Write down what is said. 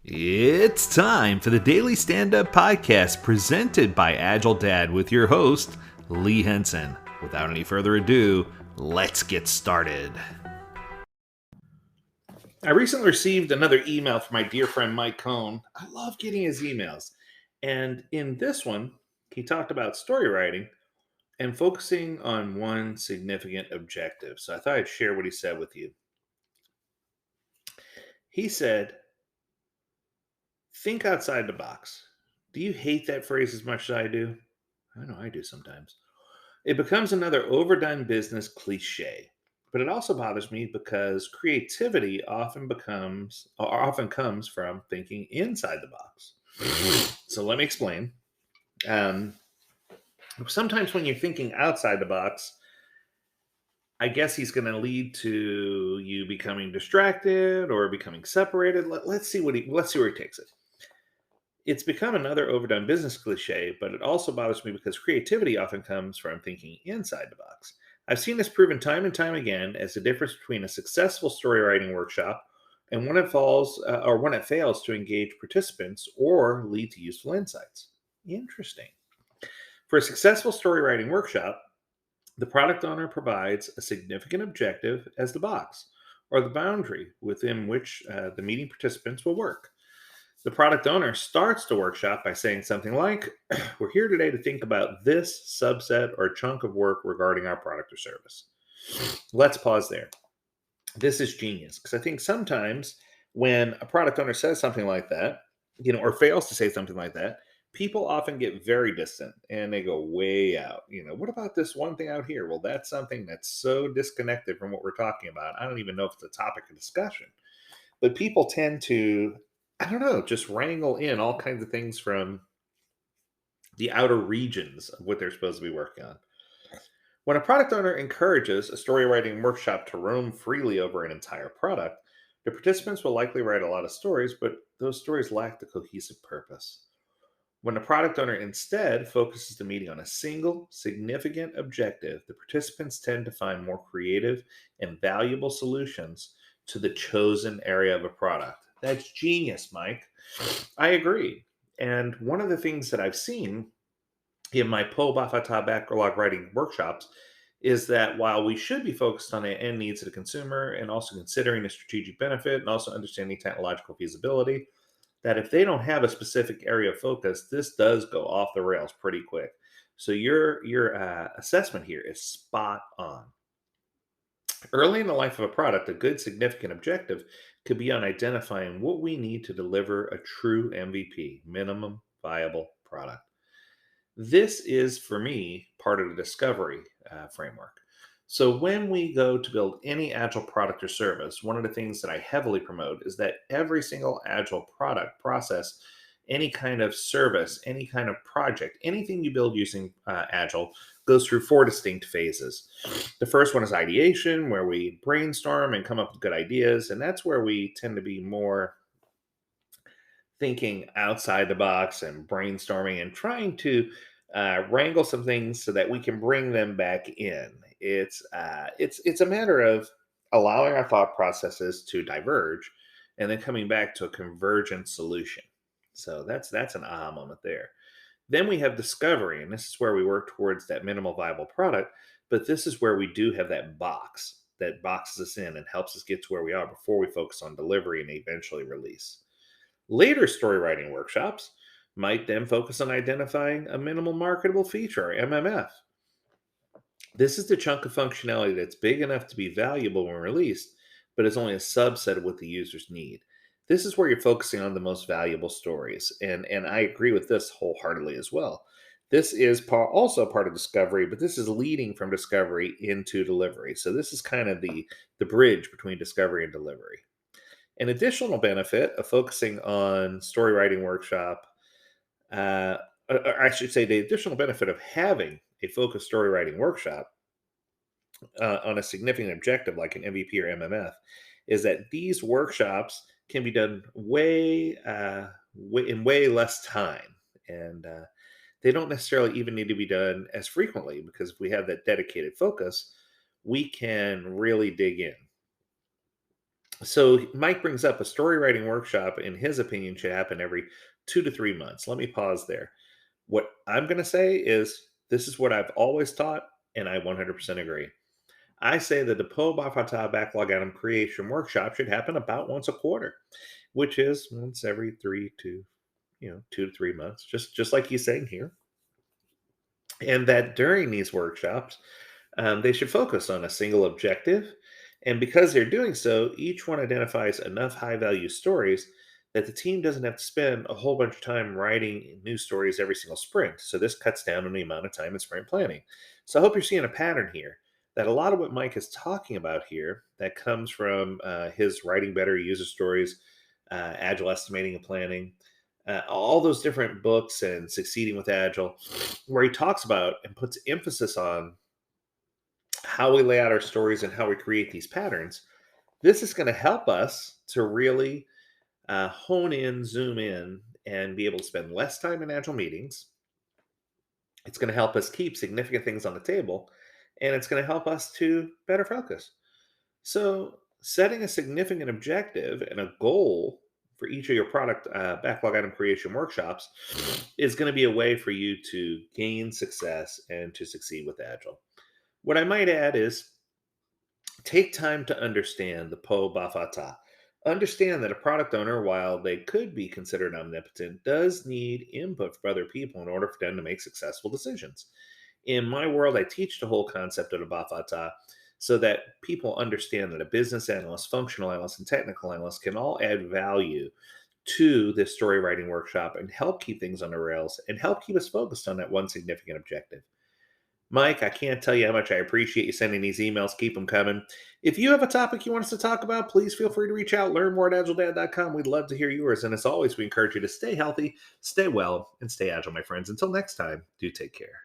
It's time for the Daily Stand Up Podcast presented by Agile Dad with your host, Lee Henson. Without any further ado, let's get started. I recently received another email from my dear friend Mike Cohn. I love getting his emails. And in this one, he talked about story writing and focusing on one significant objective. So I thought I'd share what he said with you. He said, think outside the box. Do you hate that phrase as much as I do? I know I do sometimes. It becomes another overdone business cliche. But it also bothers me because creativity often comes from thinking inside the box. So let me explain. Um, Sometimes when you're thinking outside the box, I guess he's going to lead to you becoming distracted or becoming separated. Let's see where he takes it. It's become another overdone business cliche, but it also bothers me because creativity often comes from thinking inside the box. I've seen this proven time and time again as the difference between a successful story writing workshop and when it fails to engage participants or lead to useful insights. Interesting. For a successful story writing workshop, the product owner provides a significant objective as the box or the boundary within which the meeting participants will work. The product owner starts the workshop by saying something like, we're here today to think about this subset or chunk of work regarding our product or service. Let's pause there. This is genius because I think sometimes when a product owner says something like that, or fails to say something like that, people often get very distant and they go way out. What about this one thing out here? Well, that's something that's so disconnected from what we're talking about. I don't even know if it's a topic of discussion. But people tend to, I don't know, just wrangle in all kinds of things from the outer regions of what they're supposed to be working on. When a product owner encourages a story writing workshop to roam freely over an entire product, the participants will likely write a lot of stories, but those stories lack the cohesive purpose. When the product owner instead focuses the meeting on a single, significant objective, the participants tend to find more creative and valuable solutions to the chosen area of a product. That's genius, Mike. I agree. And one of the things that I've seen in my Po Bafata backlog writing workshops is that while we should be focused on the end needs of the consumer and also considering the strategic benefit and also understanding technological feasibility, that if they don't have a specific area of focus, this does go off the rails pretty quick. So your assessment here is spot on. Early in the life of a product, a good significant objective could be on identifying what we need to deliver a true MVP, minimum viable product. This is, for me, part of the discovery framework. So, when we go to build any Agile product or service, one of the things that I heavily promote is that every single Agile product, process, any kind of service, any kind of project, anything you build using Agile goes through four distinct phases. The first one is ideation, where we brainstorm and come up with good ideas. And that's where we tend to be more thinking outside the box and brainstorming and trying to wrangle some things so that we can bring them back in. It's a matter of allowing our thought processes to diverge and then coming back to a convergent solution. So that's an aha moment there. Then we have discovery, and this is where we work towards that minimal viable product. But this is where we do have that box that boxes us in and helps us get to where we are before we focus on delivery and eventually release. Later story writing workshops might then focus on identifying a minimal marketable feature, or MMF. This is the chunk of functionality that's big enough to be valuable when released, but is only a subset of what the users need. This is where you're focusing on the most valuable stories. And I agree with this wholeheartedly as well. This is also part of discovery, but this is leading from discovery into delivery. So this is kind of the bridge between discovery and delivery. An additional benefit of focusing on story writing workshop, or I should say, the additional benefit of having a focused story writing workshop on a significant objective like an MVP or MMF is that these workshops can be done in way less time, and they don't necessarily even need to be done as frequently because if we have that dedicated focus, we can really dig in. So Mike brings up a story writing workshop, in his opinion, should happen every 2 to 3 months. Let me pause there. What I'm going to say is this is what I've always taught, and I 100% agree. I say that the Po Bafata Backlog Item Creation Workshop should happen about once a quarter, which is once every 2 to 3 months, just like he's saying here. And that during these workshops, they should focus on a single objective. And because they're doing so, each one identifies enough high value stories that the team doesn't have to spend a whole bunch of time writing new stories every single sprint. So this cuts down on the amount of time in sprint planning. So I hope you're seeing a pattern here that a lot of what Mike is talking about here that comes from his writing better user stories, agile estimating and planning, all those different books and succeeding with agile, where he talks about and puts emphasis on how we lay out our stories and how we create these patterns. This is going to help us to really hone in, zoom in, and be able to spend less time in agile meetings. It's going to help us keep significant things on the table, and it's going to help us to better focus. So, setting a significant objective and a goal for each of your product backlog item creation workshops is going to be a way for you to gain success and to succeed with Agile. What I might add is take time to understand the Po Bafata. Understand that a product owner, while they could be considered omnipotent, does need input from other people in order for them to make successful decisions. In my world, I teach the whole concept of the Bafata so that people understand that a business analyst, functional analyst, and technical analyst can all add value to this story writing workshop and help keep things on the rails and help keep us focused on that one significant objective. Mike, I can't tell you how much I appreciate you sending these emails. Keep them coming. If you have a topic you want us to talk about, please feel free to reach out. Learn more at agiledad.com. We'd love to hear yours. And as always, we encourage you to stay healthy, stay well, and stay agile, my friends. Until next time, do take care.